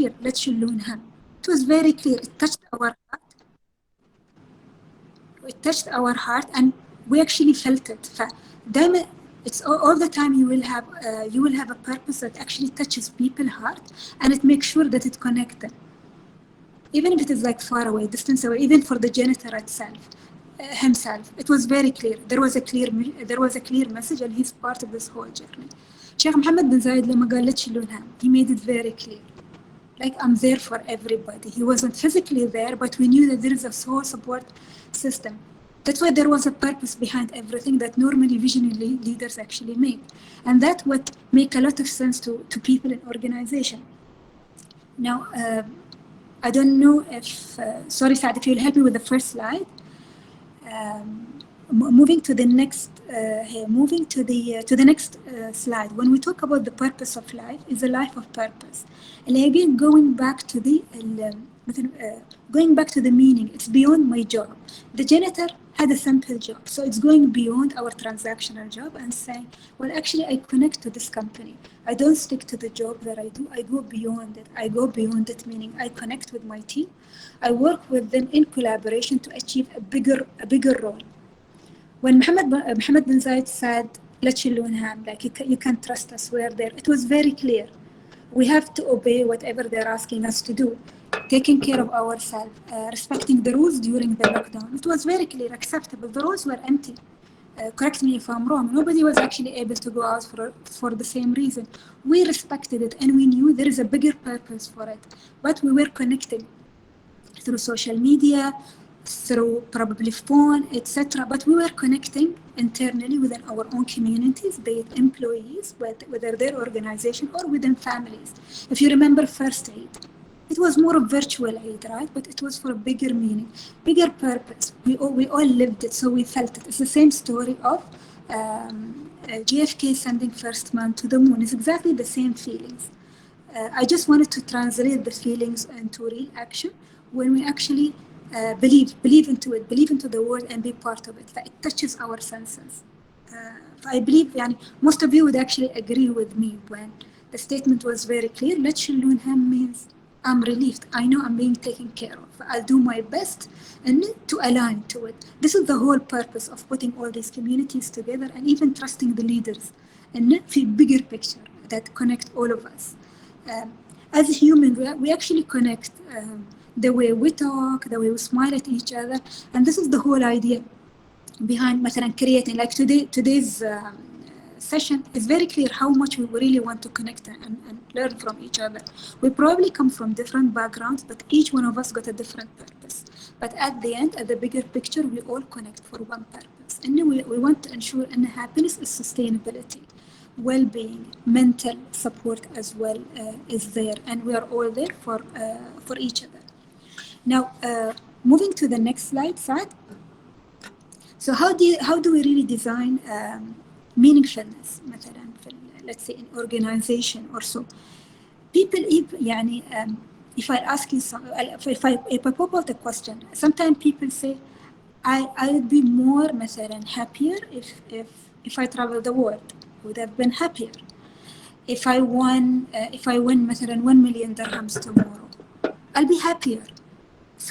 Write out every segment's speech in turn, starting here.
clear. Let's لونها. It was very clear. It touched our heart. It touched our heart, and we actually felt it. فدايما it's all the time you will have a purpose that actually touches people's heart, and it makes sure that it connects them, even if it is like far away, distance away, even for the janitor itself. Himself, it was very clear. There was a clear message, and he's part of this whole journey. Sheikh Mohammed bin Zayed لما قال لك شلونها, he made it very clear. Like, I'm there for everybody. He wasn't physically there, but we knew that there is a whole support system. That's why there was a purpose behind everything that normally visionary leaders actually make. And that's what make a lot of sense to people in organization. Now, I don't know if, sorry Saad, if you'll help me with the first slide. Moving to the next slide. When we talk about the purpose of life, is a life of purpose. And again, going back to the meaning, it's beyond my job. The janitor had a simple job, so it's going beyond our transactional job and saying, well, actually, I connect to this company. I don't stick to the job that I do. I go beyond it. Meaning I connect with my team. I work with them in collaboration to achieve a bigger role. When Mohammed bin Zayed said, let's لونها, like you can trust us, we're there, it was very clear. We have to obey whatever they're asking us to do, taking care of ourselves, respecting the rules during the lockdown. It was very clear, acceptable. The rules were empty. Correct me if I'm wrong. Nobody was actually able to go out for the same reason. We respected it, and we knew there is a bigger purpose for it. But we were connected through social media, through probably phone, etc. But we were connecting internally within our own communities, be it employees, whether their organization, or within families. If you remember first aid, it was more of virtual aid, right? But it was for a bigger meaning, bigger purpose. We all lived it, so we felt it. It's the same story of JFK sending first man to the moon. It's exactly the same feelings. I just wanted to translate the feelings into real action when we actually believe into the word and be part of it. It touches our senses. I believe most of you would actually agree with me when the statement was very clear. Let's لونها means I'm relieved. I know I'm being taken care of. I'll do my best and to align to it. This is the whole purpose of putting all these communities together, and even trusting the leaders and في bigger picture that connect all of us. As a human, we actually connect. The way we talk, the way we smile at each other, and this is the whole idea behind مثلا creating, like today's session is very clear how much we really want to connect and learn from each other. We probably come from different backgrounds, but each one of us got a different purpose. But at the end, at the bigger picture, we all connect for one purpose, and we want to ensure that happiness is sustainability, well-being, mental support as well is there, and we are all there for each other. Now, moving to the next slide, Saad. So how do we really design meaningfulness, مثلا, let's say in organization or so? People, if I ask you, if I pop out a question, sometimes people say, I would be more مثلا happier if I travel the world. Would have been happier if I win مثلا 1 million dirhams tomorrow. I'll be happier.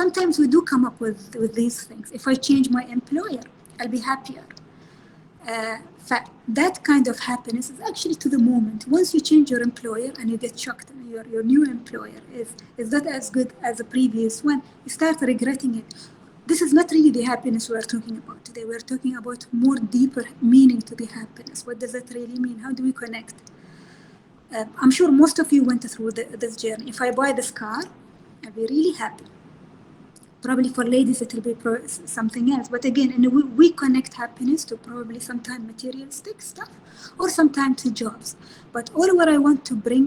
Sometimes we do come up with these things. If I change my employer, I'll be happier. That kind of happiness is actually to the moment. Once you change your employer and you get shocked, and your new employer is not as good as the previous one, you start regretting it. This is not really the happiness we are talking about today. We're talking about more deeper meaning to the happiness. What does that really mean? How do we connect? I'm sure most of you went through this journey. If I buy this car, I'll be really happy. Probably for ladies it will be something else, but again, we connect happiness to probably sometimes materialistic stuff or sometimes to jobs. But all what I want to bring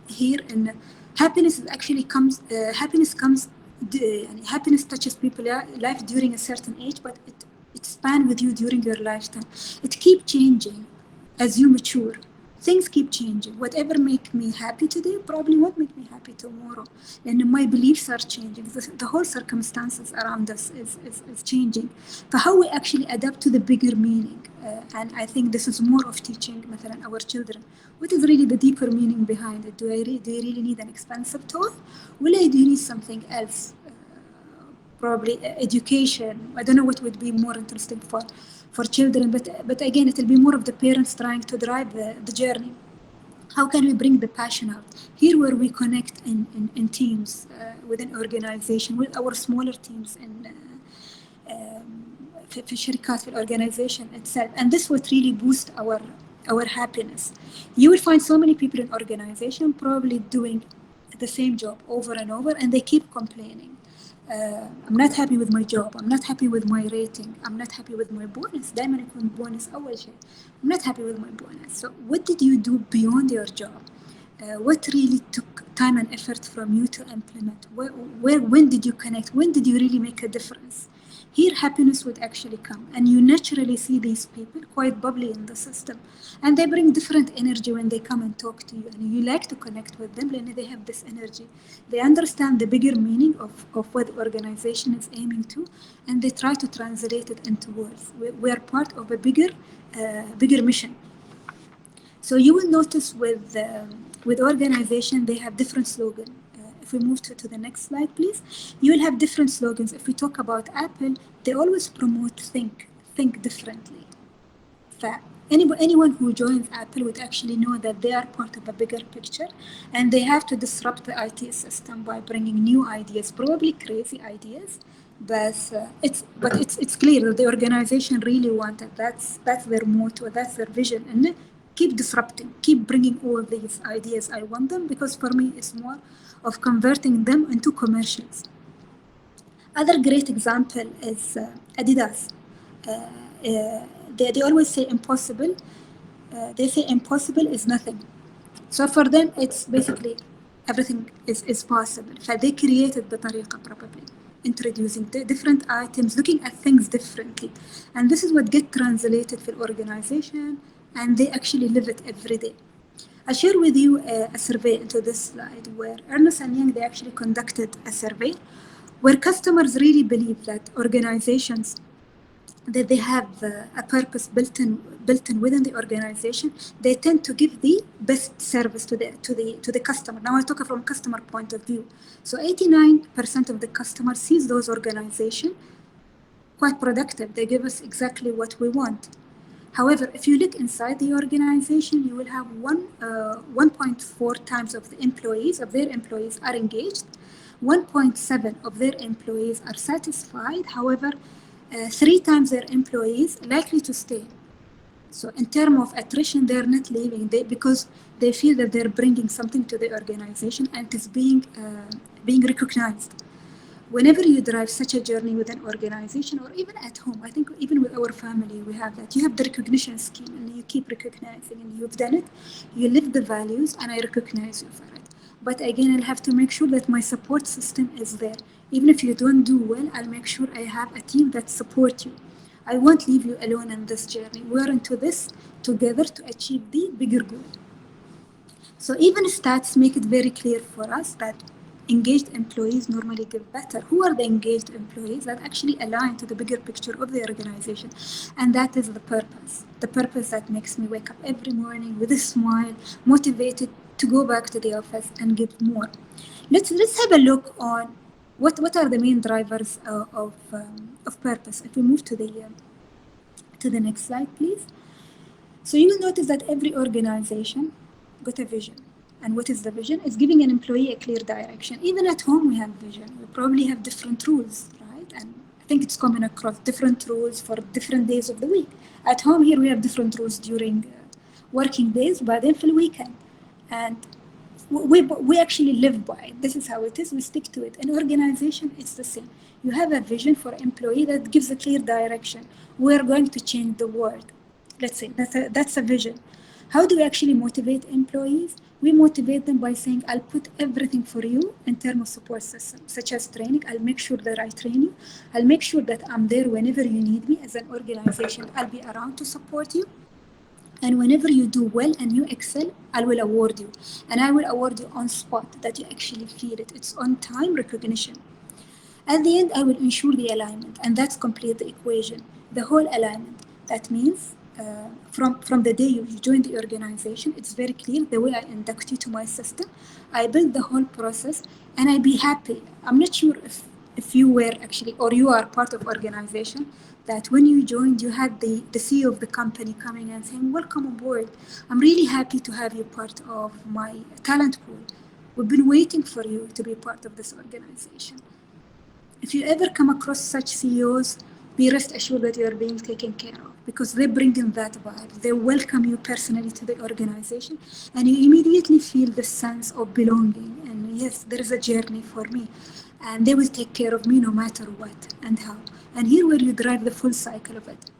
here, in happiness actually comes. Happiness touches people's life during a certain age, but it spans with you during your lifetime. It keeps changing as you mature. things keep changing. Whatever make me happy today probably won't make me happy tomorrow. And my beliefs are changing. The whole circumstances around us is changing. For how we actually adapt to the bigger meaning. And I think this is more of teaching مثلا, our children. What is really the deeper meaning behind it? Do you really need an expensive toy? Well, do you need something else? Probably education. I don't know what would be more interesting for children, but again, it will be more of the parents trying to drive the journey. How can we bring the passion out here, where we connect in teams within organization with our smaller teams in في الشركات في الorganization itself, and this would really boost our happiness. You will find so many people in organization probably doing the same job over and over, and they keep complaining. I'm not happy with my job. I'm not happy with my rating. I'm not happy with my bonus. دائما يكون bonus أول شيء. I'm not happy with my bonus. So what did you do beyond your job? What really took time and effort from you to implement? When did you connect? When did you really make a difference? Here, happiness would actually come, and you naturally see these people quite bubbly in the system, and they bring different energy when they come and talk to you, and you like to connect with them, and they have this energy. They understand the bigger meaning of what the organization is aiming to, and they try to translate it into words. We are part of a bigger mission. So you will notice with organization, they have different slogans. If we move to the next slide, please, you will have different slogans. If we talk about Apple, they always promote think differently. Anyone who joins Apple would actually know that they are part of a bigger picture, and they have to disrupt the IT system by bringing new ideas, probably crazy ideas, but it's clear that the organization really wanted. That's their motto, that's their vision, and keep disrupting, keep bringing all these ideas. I want them because for me it's more of converting them into commercials. Other great example is Adidas. They always say impossible. They say impossible is nothing. So for them, it's basically everything is possible. So they created بطريقة probably introducing the different items, looking at things differently. And this is what gets translated for organization, and they actually live it every day. I share with you a survey into this slide where Ernst & Young, they actually conducted a survey where customers really believe that organizations that they have a purpose built in within the organization, they tend to give the best service to the customer. Now I talk from a customer point of view. So 89% of the customer sees those organizations quite productive. They give us exactly what we want. However, if you look inside the organization, you will have 1.4 times of their employees are engaged, 1.7 of their employees are satisfied. However, 3 times their employees likely to stay. So in terms of attrition, they're not leaving because they feel that they're bringing something to the organization and it is being recognized. Whenever you drive such a journey with an organization or even at home, I think even with our family, we have that. You have the recognition scheme and you keep recognizing, and you've done it. You live the values and I recognize you for it. But again, I'll have to make sure that my support system is there. Even if you don't do well, I'll make sure I have a team that supports you. I won't leave you alone in this journey. We're into this together to achieve the bigger goal. So even stats make it very clear for us that engaged employees normally give better. Who are the engaged employees that actually align to the bigger picture of the organization? And that is the purpose that makes me wake up every morning with a smile, motivated to go back to the office and give more. Let's have a look on what are the main drivers of purpose. If we move to the next slide, please. So you will notice that every organization got a vision. And what is the vision? It's giving an employee a clear direction. Even at home, we have vision. We probably have different rules, right? And I think it's common across different rules for different days of the week. At home here, we have different rules during working days, but then for the weekend. And we actually live by it. This is how it is. We stick to it. In organization, it's the same. You have a vision for an employee that gives a clear direction. We're going to change the world. Let's say that's a vision. How do we actually motivate employees? We motivate them by saying, I'll put everything for you in terms of support system, such as training. I'll make sure that I train you. I'll make sure that I'm there whenever you need me. As an organization, I'll be around to support you. And whenever you do well and you excel, I will award you. And I will award you on spot that you actually feel it. It's on time recognition. At the end, I will ensure the alignment, and that's complete the equation, the whole alignment. That means from the day you join the organization, it's very clear the way I induct you to my system. I build the whole process, and I be happy. I'm not sure if you were actually, or you are part of organization, that when you joined, you had the CEO of the company coming and saying, welcome aboard. I'm really happy to have you part of my talent pool. We've been waiting for you to be part of this organization. If you ever come across such CEOs, be rest assured that you are being taken care of because they bring in that vibe. They welcome you personally to the organization and you immediately feel the sense of belonging. And yes, there is a journey for me. And they will take care of me no matter what and how. And here where you drive the full cycle of it.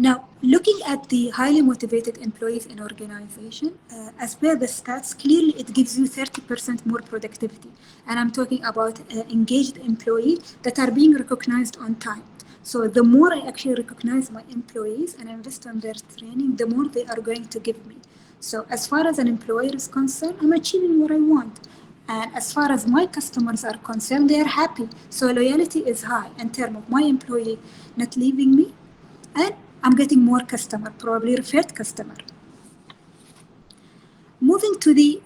Now, looking at the highly motivated employees in organization, as per the stats, clearly it gives you 30% more productivity. And I'm talking about engaged employees that are being recognized on time. So the more I actually recognize my employees and invest in their training, the more they are going to give me. So as far as an employer is concerned, I'm achieving what I want. And as far as my customers are concerned, they are happy. So loyalty is high in terms of my employee not leaving me, and I'm getting more customer, probably referred customer. Moving to the,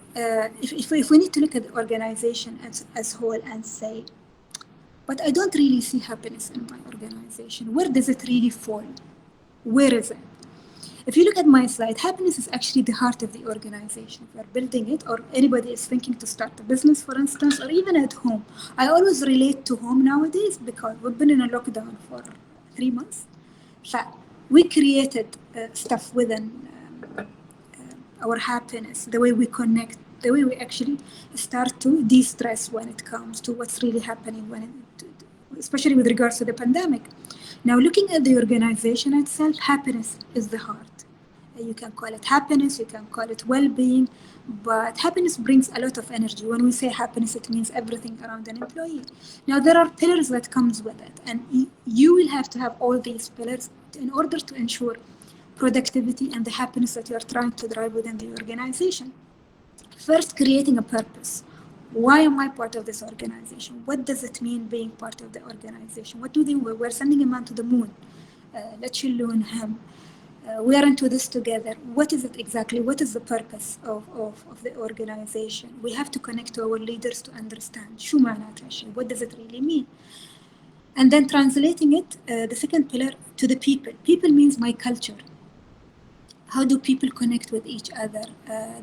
if we need to look at the organization as whole and say, but I don't really see happiness in my organization. Where does it really fall? Where is it? If you look at my slide, happiness is actually the heart of the organization. If you're building it, or anybody is thinking to start a business, for instance, or even at home. I always relate to home nowadays because we've been in a lockdown for 3 months. So we created stuff within our happiness, the way we connect, the way we actually start to de-stress when it comes to what's really happening especially with regards to the pandemic. Now, looking at the organization itself, happiness is the heart. You can call it happiness, you can call it well-being, but happiness brings a lot of energy. When we say happiness, it means everything around an employee. Now, there are pillars that comes with it, and you will have to have all these pillars in order to ensure productivity and the happiness that you are trying to drive within the organization. First, creating a purpose. Why am I part of this organization? What does it mean being part of the organization? What do they do? We're sending a man to the moon. Let's learn him. We are into this together. What is it exactly? What is the purpose of the organization? We have to connect to our leaders to understand. شو معناته هالشيء? What does it really mean? And then translating it, the second pillar, to the people. People means my culture. How do people connect with each other?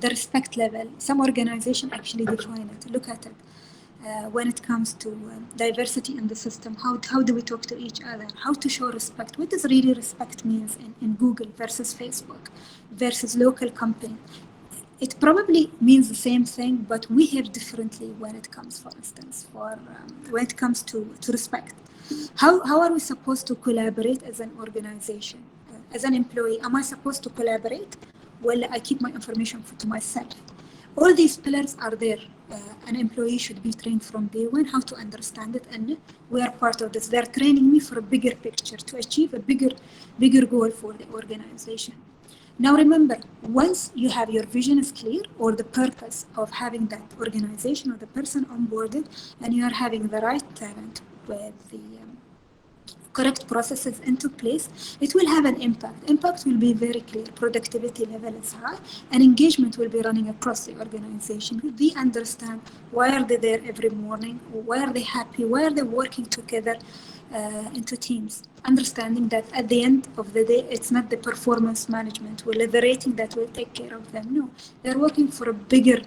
The respect level. Some organizations actually define it. Look at it. When it comes to diversity in the system, how do we talk to each other? How to show respect? What does really respect means in Google versus Facebook versus local company? It probably means the same thing, but we hear differently when it comes, for instance, when it comes to respect. How are we supposed to collaborate as an organization? As an employee, am I supposed to collaborate? Well, I keep my information to myself. All these pillars are there. An employee should be trained from day one how to understand it, and we are part of this. They're training me for a bigger picture to achieve a bigger goal for the organization. Now remember, once you have your vision is clear or the purpose of having that organization or the person onboarded, and you are having the right talent with the correct processes into place, it will have an impact. Impact will be very clear. Productivity level is high, and engagement will be running across the organization. They understand why are they there every morning, why are they happy, why are they working together into teams. Understanding that at the end of the day, it's not the performance management or the rating that will take care of them. No, they're working for a bigger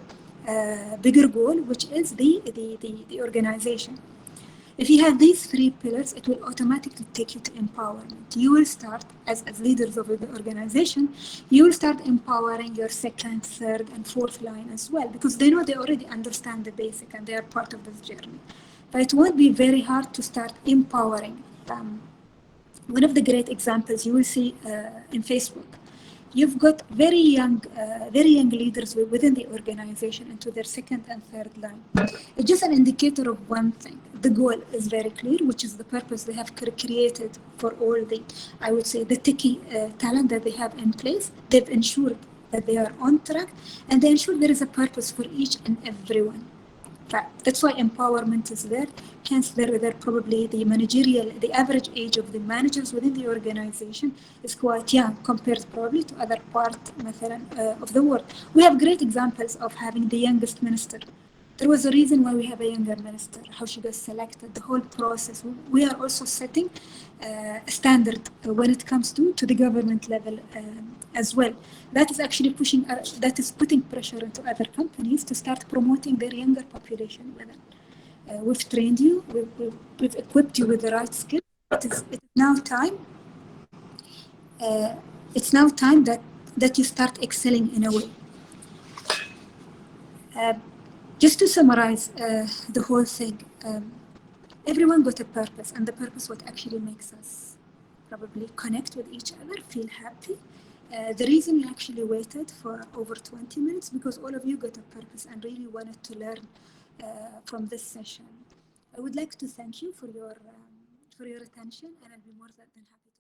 goal, which is the organization. If you have these three pillars, it will automatically take you to empowerment. You will start, as leaders of the organization, you will start empowering your second, third, and fourth line as well, because they know they already understand the basic and they are part of this journey. But it won't be very hard to start empowering them. One of the great examples you will see in Facebook. you've got very young leaders within the organization into their second and third line. It's just an indicator of one thing. The goal is very clear, which is the purpose they have created for all the, I would say, the techie talent that they have in place. They've ensured that they are on track, and they ensure there is a purpose for each and everyone. That's why empowerment is there. Hence, they're probably the average age of the managers within the organization is quite young compared probably to other parts of the world. We have great examples of having the youngest minister. There was a reason why we have a younger minister, how she got selected, the whole process. We are also setting a standard when it comes to the government level as well. That is actually that is putting pressure into other companies to start promoting their younger population within. We've trained you, we've equipped you with the right skills. It's now time. Uh, it's now time that you start excelling in a way. Uh, just to summarize the whole thing, everyone got a purpose, and the purpose what actually makes us probably connect with each other, feel happy. The reason we actually waited for over 20 minutes because all of you got a purpose and really wanted to learn from this session. I would like to thank you for your attention, and I'll be more than happy.